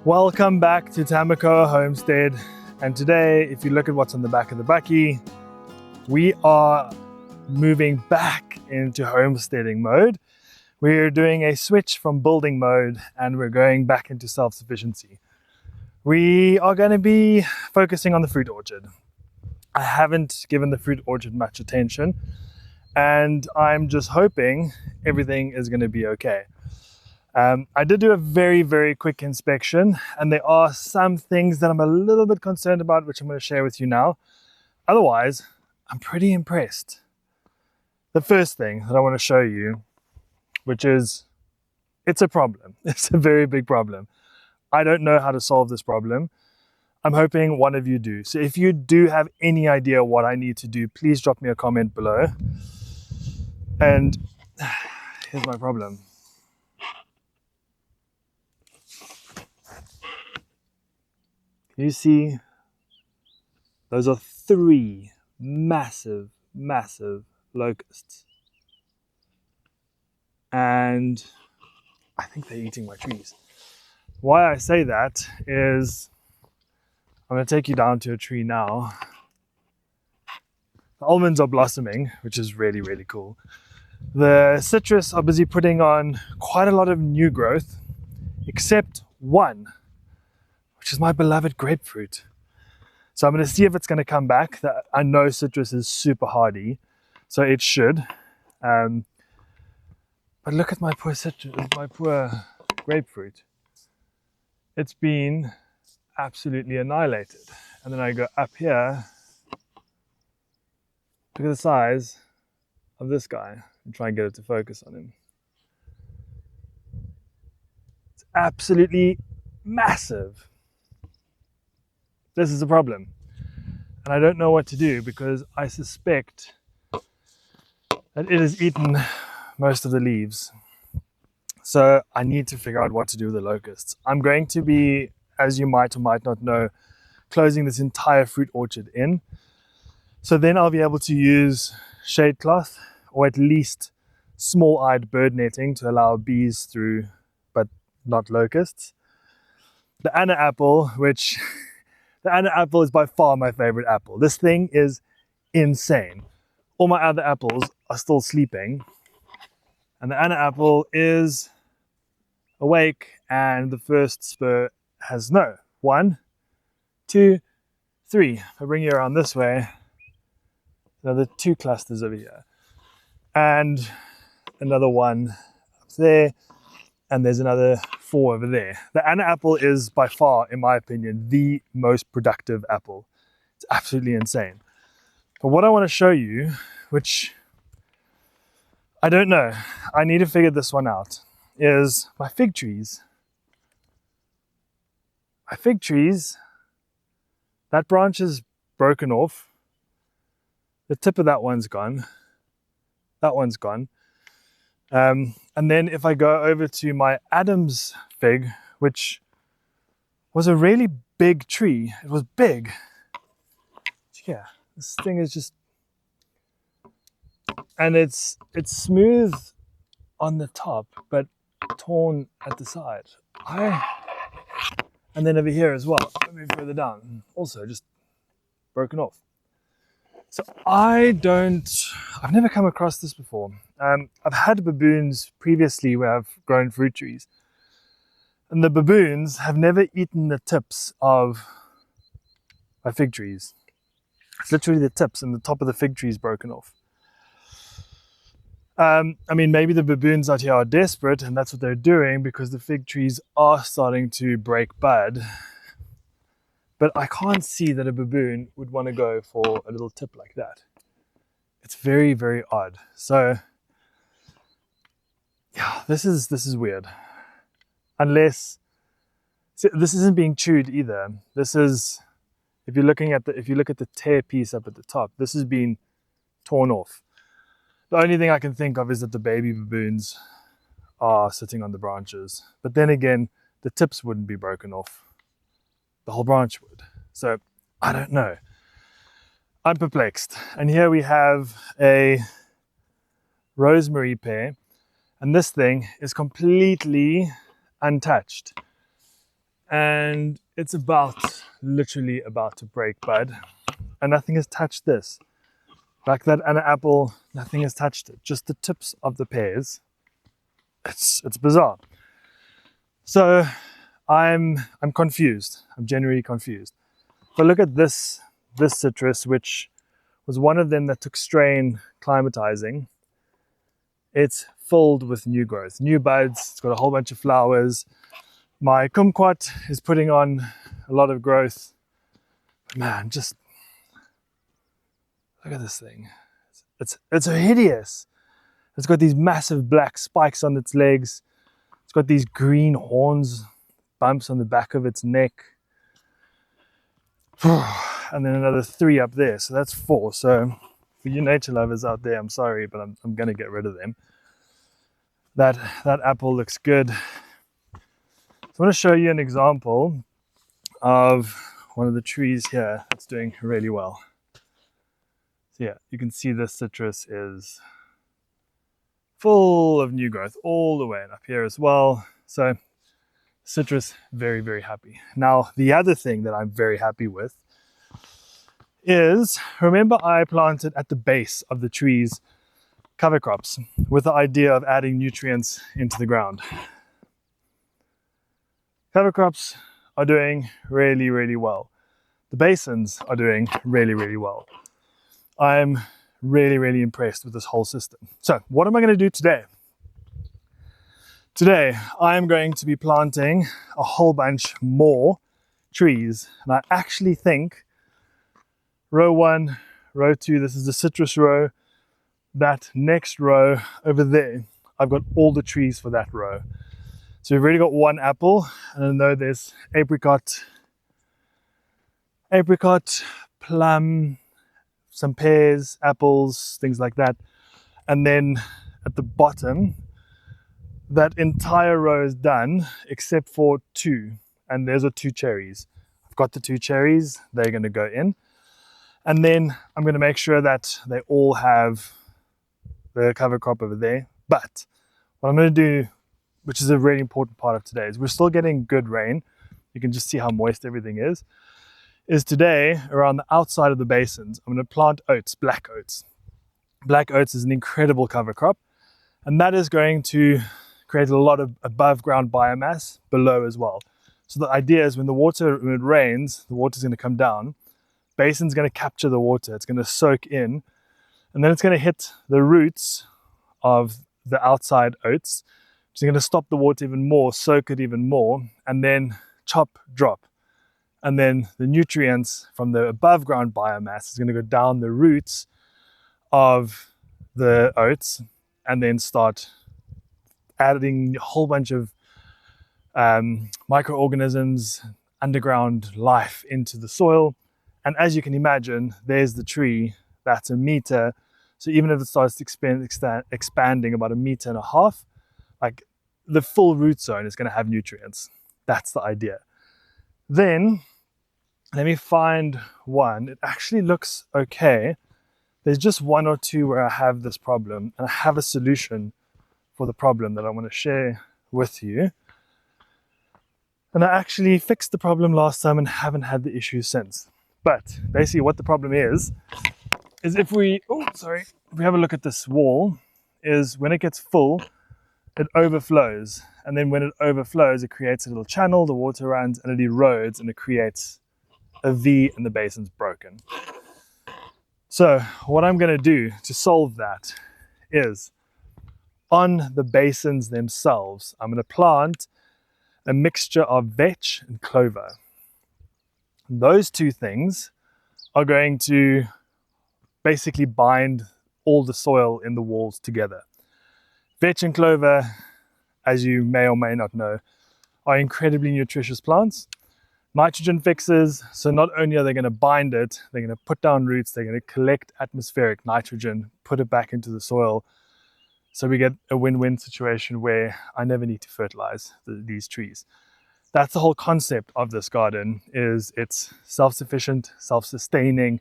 Welcome back to Tamakoa Homestead, and today, if you look at what's on the back of the bakkie, we are moving back into homesteading mode. We're doing a switch from building mode and we're going back into self-sufficiency. We are going to be focusing on the fruit orchard. I haven't given the fruit orchard much attention and I'm just hoping everything is going to be okay. I did do a very quick inspection and there are some things that I'm a little bit concerned about, which I'm going to share with you now. Otherwise, I'm pretty impressed. The first thing that I want to show you, which is, it's a problem. It's a very big problem. I don't know how to solve this problem. I'm hoping one of you do. So if you do have any idea what I need to do, please drop me a comment below. And here's my problem. You see, those are 3 massive locusts. And I think they're eating my trees. Why I say that is, I'm going to take you down to a tree now. The almonds are blossoming, which is really cool. The citrus are busy putting on quite a lot of new growth, except one, which is my beloved grapefruit. So I'm going to see if it's going to come back. I know citrus is super hardy, so it should. But look at my poor citrus, my poor grapefruit. It's been absolutely annihilated. And then I go up here. Look at the size of this guy and try and get it to focus on him. It's absolutely massive. This is a problem. And I don't know what to do because I suspect that it has eaten most of the leaves. So I need to figure out what to do with the locusts. I'm going to be, as you might or might not know, closing this entire fruit orchard in. So then I'll be able to use shade cloth or at least small-eyed bird netting to allow bees through, but not locusts. The Anna apple, which the Anna apple is by far my favorite apple. This thing is insane. All my other apples are still sleeping. And the Anna apple is awake and the first spur has 1, 2, 3. If I bring you around this way, there are the 2 clusters over here. And another one up there. And there's another 4 over there. The Anna apple is by far, in my opinion, the most productive apple. It's absolutely insane. But what I want to show you, which I don't know, I need to figure this one out, is my fig trees. My fig trees, that branch is broken off. The tip of that one's gone. That one's gone. And then if I go over to my Adam's fig, which was a really big tree, it was big. Yeah, this thing is just, and it's smooth on the top, but torn at the side. And then over here as well, let me further down, also just broken off. So I've never come across this before. I've had baboons previously where I've grown fruit trees. And the baboons have never eaten the tips of my fig trees. It's literally the tips and the top of the fig tree is broken off. I mean, maybe the baboons out here are desperate and that's what they're doing because the fig trees are starting to break bud. But I can't see that a baboon would want to go for a little tip like that. It's very odd. So, yeah, this is weird. Unless, see, this isn't being chewed either. This is, if you look at the tear piece up at the top, this has been torn off. The only thing I can think of is that the baby baboons are sitting on the branches. But then again, the tips wouldn't be broken off. The whole branch would. So I don't know. I'm perplexed. And here we have a rosemary pear, and this thing is completely untouched. and it's literally about to break bud, and nothing has touched this. Like that and an apple, nothing has touched it. Just the tips of the pears. It's bizarre. So I'm confused. I'm genuinely confused. But look at this citrus, which was one of them that took strain climatizing. It's filled with new growth, new buds. It's got a whole bunch of flowers. My kumquat is putting on a lot of growth. Man, just look at this thing. It's hideous. It's got these massive black spikes on its legs. It's got these green horns, bumps on the back of its neck. And then another 3 up there. So that's 4. So for you nature lovers out there, I'm sorry, but I'm going to get rid of them. That apple looks good. So I want to show you an example of one of the trees here that's doing really well. So yeah, you can see this citrus is full of new growth all the way, and up here as well. So citrus, very, very happy. Now, the other thing that I'm very happy with is, remember I planted at the base of the trees cover crops with the idea of adding nutrients into the ground. Cover crops are doing really, really well. The basins are doing really, really well. I'm really, really impressed with this whole system. So what am I going to do today? Today, I'm going to be planting a whole bunch more trees. And I actually think row 1, row 2, this is the citrus row. That next row over there, I've got all the trees for that row. So we've already got 1 apple, and I know there's apricot, plum, some pears, apples, things like that. And then at the bottom, that entire row is done except for 2, and those are 2 cherries. I've got the 2 cherries, they're going to go in. And then I'm going to make sure that they all have the cover crop over there. But what I'm going to do, which is a really important part of today, is we're still getting good rain. You can just see how moist everything is today around the outside of the basins, I'm going to plant oats, black oats. Black oats is an incredible cover crop, and that is going to create a lot of above ground biomass below as well. So the idea is when it rains, the water is going to come down, basin's going to capture the water, it's going to soak in, and then it's going to hit the roots of the outside oats, which is going to stop the water even more, soak it even more, and then chop, drop. And then the nutrients from the above ground biomass is going to go down the roots of the oats and then start adding a whole bunch of microorganisms, underground life into the soil. And as you can imagine, there's the tree that's 1 meter. So even if it starts expanding about 1.5 meters, like the full root zone is going to have nutrients. That's the idea. Then let me find one. It actually looks okay. There's just 1 or 2 where I have this problem, and I have a solution for the problem that I want to share with you. And I actually fixed the problem last time and haven't had the issue since. But basically what the problem is if we have a look at this wall, is when it gets full, it overflows. And then when it overflows, it creates a little channel, the water runs, and it erodes, and it creates a V, and the basin's broken. So what I'm going to do to solve that is, on the basins themselves, I'm going to plant a mixture of vetch and clover. Those 2 things are going to basically bind all the soil in the walls together. Vetch and clover, as you may or may not know, are incredibly nutritious plants. Nitrogen fixers, so not only are they going to bind it, they're going to put down roots, they're going to collect atmospheric nitrogen, put it back into the soil. So we get a win-win situation where I never need to fertilize these trees. That's the whole concept of this garden, is it's self-sufficient, self-sustaining,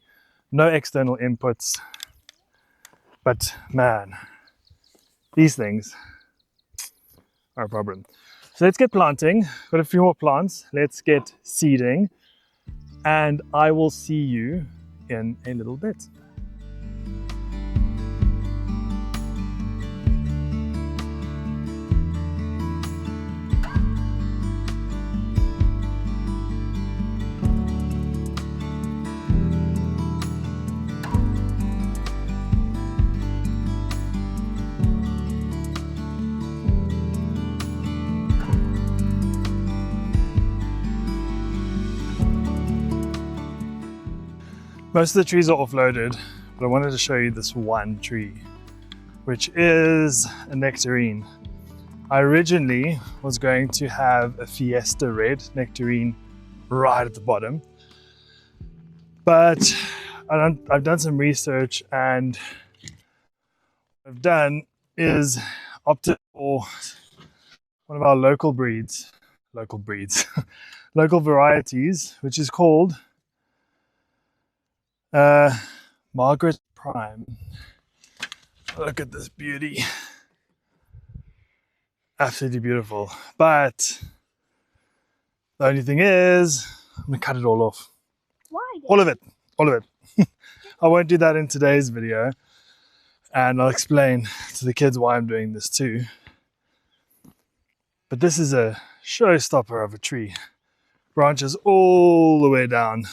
no external inputs. But man, these things are a problem. So let's get planting. Got a few more plants. Let's get seeding. And I will see you in a little bit. Most of the trees are offloaded, but I wanted to show you this one tree, which is a nectarine. I originally was going to have a Fiesta red nectarine right at the bottom, but I've done some research, and what I've done is opted for one of our local varieties, which is called Margaret Prime. Look at this beauty. Absolutely beautiful. But the only thing is, I'm gonna cut it all off. Why? All of it. I won't do that in today's video. And I'll explain to the kids why I'm doing this too. But this is a showstopper of a tree. Branches all the way down.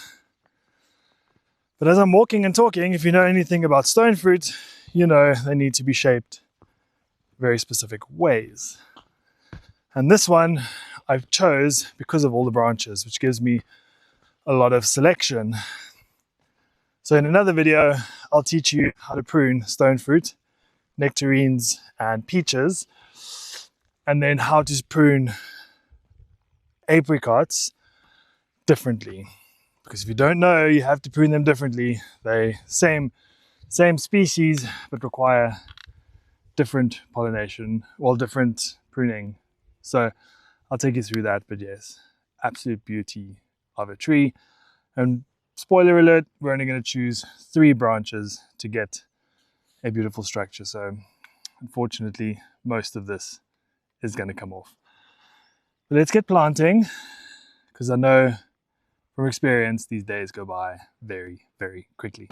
But as I'm walking and talking, if you know anything about stone fruit, you know they need to be shaped very specific ways. And this one I've chose because of all the branches, which gives me a lot of selection. So in another video, I'll teach you how to prune stone fruit, nectarines and peaches, and then how to prune apricots differently. Because if you don't know, you have to prune them differently. They same species, but require different pollination, well, different pruning. So I'll take you through that, but yes, absolute beauty of a tree. And spoiler alert, we're only going to choose 3 branches to get a beautiful structure. So unfortunately, most of this is going to come off. But let's get planting, because I know from experience, these days go by very, very quickly.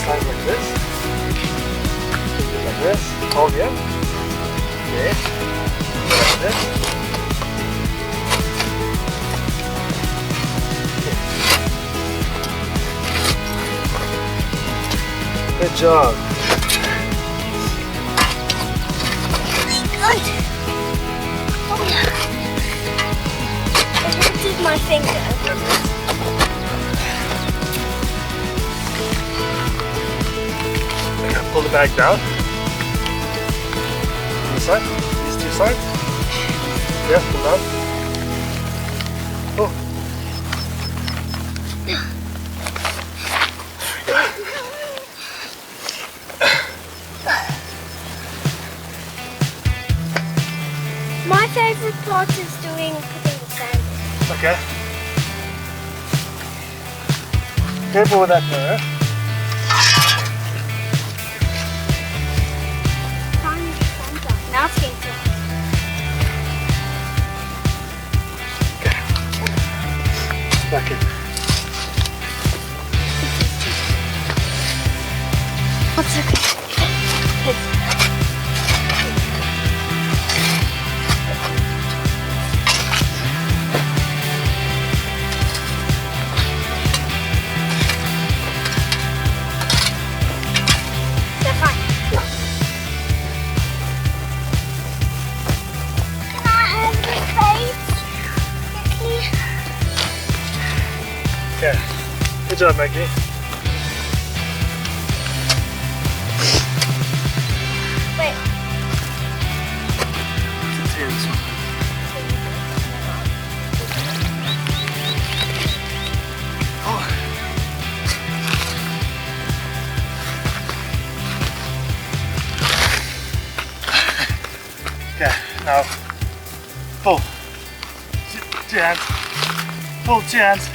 Like this. Like this. Hold here. Okay. Like this. Okay. Good job. I did my finger. Pull the bag down. On this side, these 2 sides. Yeah, pull down. Oh. My favourite part is putting the sand. Okay. Careful with that mirror. Now it's getting close. Back in. What's okay? They're fine. Can I have the plate? Okay. Good job, Maggie. Wait. Okay, now pull. Two hands. Pull, 2 hands.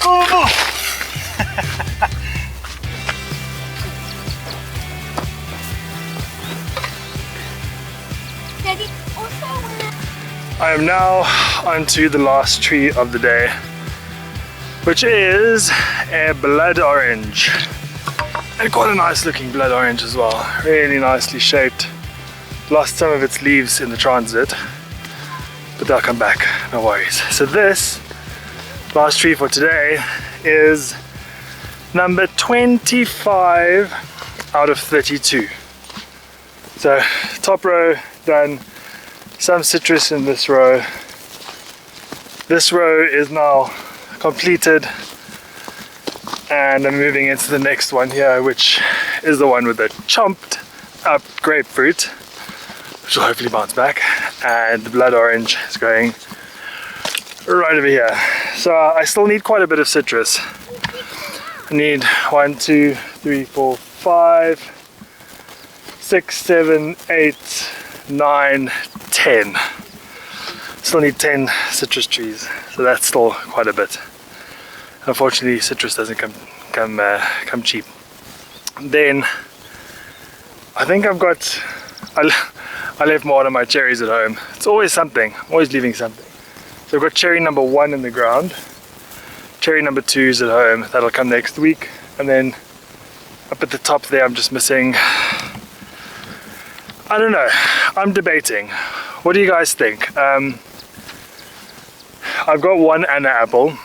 Pull. Daddy, also I am now onto the last tree of the day, which is a blood orange. And quite a nice looking blood orange as well. Really nicely shaped. Lost some of its leaves in the transit, but they'll come back, no worries. So this last tree for today is number 25 out of 32. So top row done, some citrus in this row. This row is now completed, and I'm moving into the next one here, which is the one with the chomped up grapefruit, which will hopefully bounce back, and the blood orange is going right over here. So I still need quite a bit of citrus. I need 1, 2, 3, 4, 5, 6, 7, 8, 9, 10. Still need 10 citrus trees, so that's still quite a bit. Unfortunately, citrus doesn't come cheap. Then I think I left more of my cherries at home. It's always something, always leaving something. So I've got cherry number 1 in the ground, cherry number 2 is at home, that'll come next week, and then up at the top there I'm just missing, I don't know, I'm debating. What do you guys think? I've got 1 Anna apple,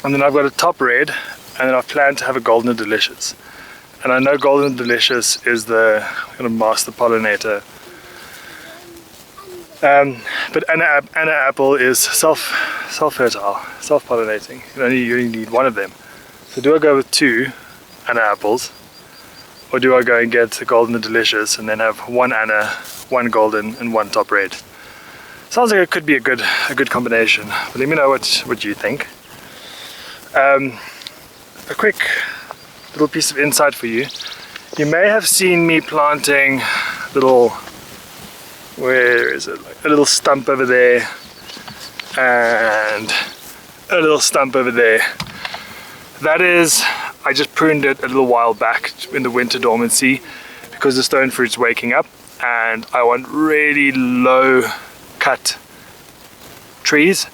and then I've got a top red, and then I've planned to have a golden and delicious. And I know golden and delicious is the kind of master pollinator. But Anna apple is self-fertile, self-pollinating. You only need 1 of them. So do I go with 2 Anna apples, or do I go and get the golden and delicious and then have 1 Anna, 1 golden, and 1 top red? Sounds like it could be a good combination. But let me know what you think. A quick little piece of insight for you. You may have seen me planting where is it? Like a little stump over there and a little stump over there. That is, I just pruned it a little while back in the winter dormancy because the stone fruit's waking up, and I want really low cut trees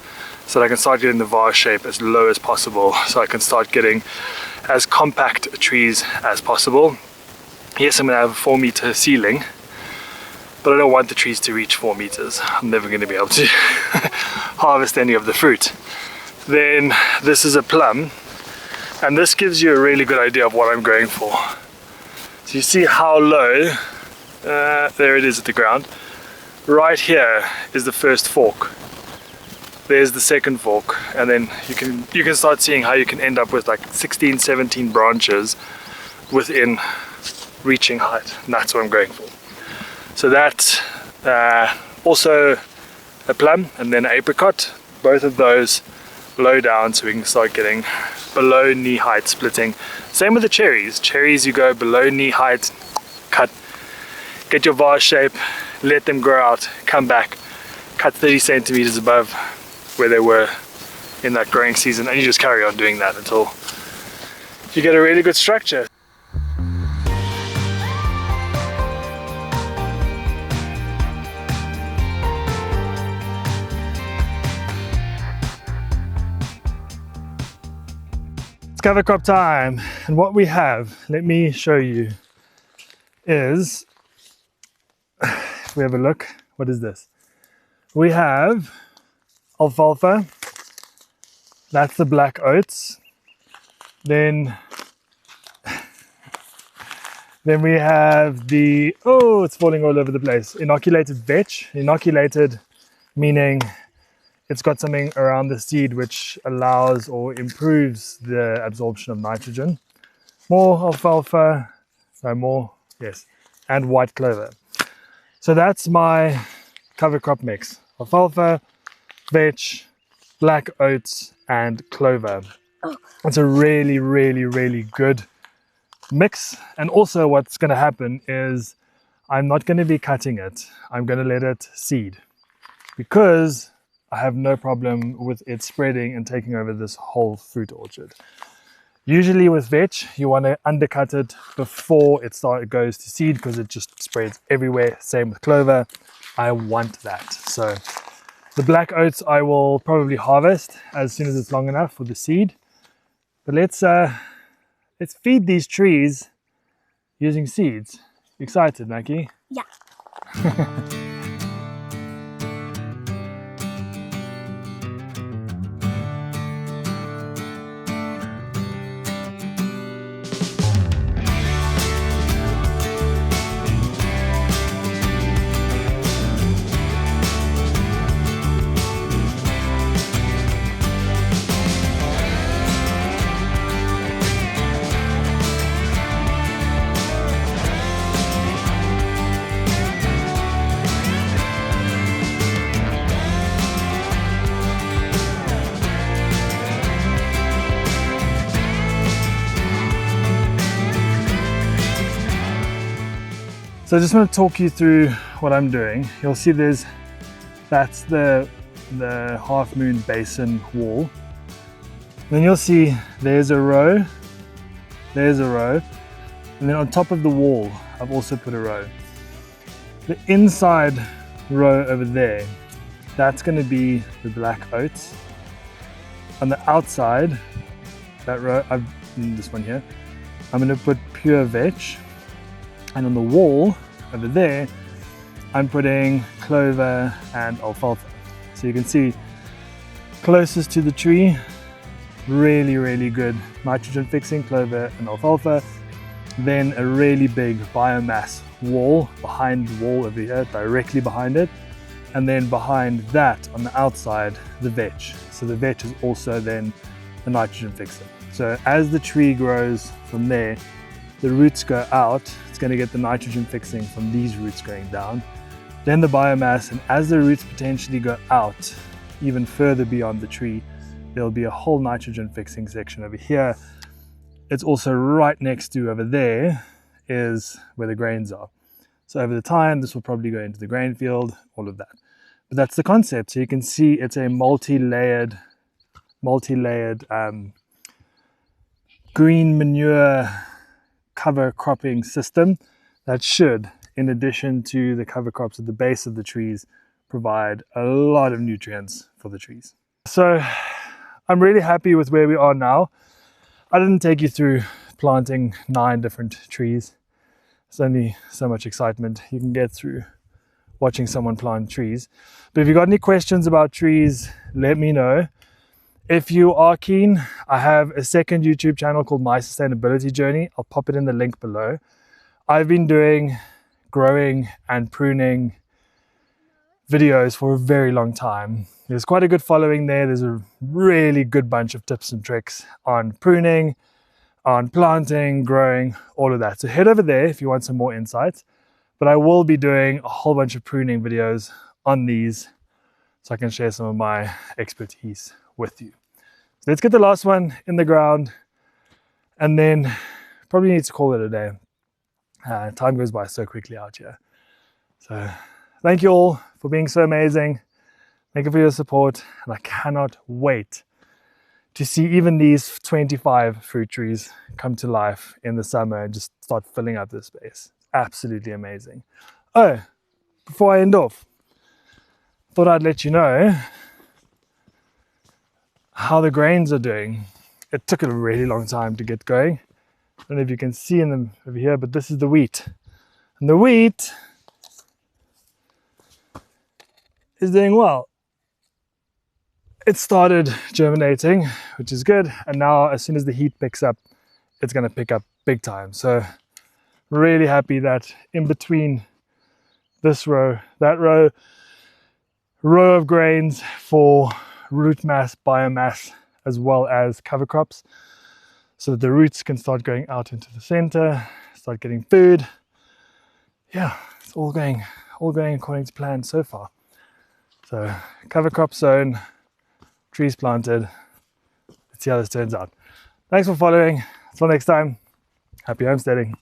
so that I can start getting the vase shape as low as possible, so I can start getting as compact trees as possible. Yes, I'm going to have a 4-meter ceiling, but I don't want the trees to reach 4 meters. I'm never going to be able to harvest any of the fruit. Then this is a plum, and this gives you a really good idea of what I'm going for. So you see how low, there it is at the ground. Right here is the first fork. There's the second fork, and then you can start seeing how you can end up with like 16, 17 branches within reaching height, and that's what I'm going for. So that's also a plum and then an apricot, both of those low down so we can start getting below knee height splitting. Same with the cherries. Cherries, you go below knee height, cut, get your vase shape, let them grow out, come back, cut 30 centimeters above where they were in that growing season, and you just carry on doing that until you get a really good structure. It's cover crop time, and what we have, let me show you, is, if we have a look, what is this? We have alfalfa, that's the black oats, then we have the, oh, it's falling all over the place, inoculated vetch. Inoculated meaning it's got something around the seed which allows or improves the absorption of nitrogen. More alfalfa, no more, yes, and white clover. So that's my cover crop mix. Alfalfa, vetch, black oats, and clover. It's a really, really, really good mix. And also what's going to happen is I'm not going to be cutting it. I'm going to let it seed because I have no problem with it spreading and taking over this whole fruit orchard. Usually with vetch, you want to undercut it before it goes to seed because it just spreads everywhere. Same with clover. I want that. So the black oats I will probably harvest as soon as it's long enough for the seed. But let's feed these trees using seeds. Excited, Naki? Yeah. So I just want to talk you through what I'm doing. You'll see that's the half moon basin wall. Then you'll see there's a row, and then on top of the wall I've also put a row. The inside row over there, that's going to be the black oats. On the outside, that row, this one here, I'm going to put pure vetch. And on the wall over there, I'm putting clover and alfalfa. So you can see closest to the tree, really, really good nitrogen fixing, clover and alfalfa. Then a really big biomass wall behind the wall over here, directly behind it. And then behind that on the outside, the vetch. So the vetch is also then the nitrogen fixer. So as the tree grows from there, the roots go out, it's going to get the nitrogen fixing from these roots going down. Then the biomass, and as the roots potentially go out even further beyond the tree, there'll be a whole nitrogen fixing section over here. It's also right next to over there is where the grains are. So over the time, this will probably go into the grain field, all of that. But that's the concept. So you can see it's a multi-layered green manure cover cropping system that should, in addition to the cover crops at the base of the trees, provide a lot of nutrients for the trees. So I'm really happy with where we are now. I didn't take you through planting 9 different trees. There's only so much excitement you can get through watching someone plant trees. But if you've got any questions about trees, let me know. If you are keen, I have a second YouTube channel called My Sustainability Journey. I'll pop it in the link below. I've been doing growing and pruning videos for a very long time. There's quite a good following there. There's a really good bunch of tips and tricks on pruning, on planting, growing, all of that. So head over there if you want some more insights. But I will be doing a whole bunch of pruning videos on these so I can share some of my expertise with you. So let's get the last one in the ground and then probably need to call it a day. Time goes by so quickly out here. So thank you all for being so amazing. Thank you for your support, and I cannot wait to see even these 25 fruit trees come to life in the summer and just start filling up this space. Absolutely amazing. Oh, before I end off, thought I'd let you know how the grains are doing. it took a really long time to get going. I don't know if you can see in them over here, but this is the wheat. And the wheat is doing well. It started germinating, which is good. And now as soon as the heat picks up, it's going to pick up big time. So really happy that in between this row, that row of grains for root mass, biomass, as well as cover crops, so that the roots can start going out into the center, start getting food. Yeah, it's all going according to plan so far. So cover crop sown, trees planted. Let's see how this turns out. Thanks for following. Until next time, happy homesteading.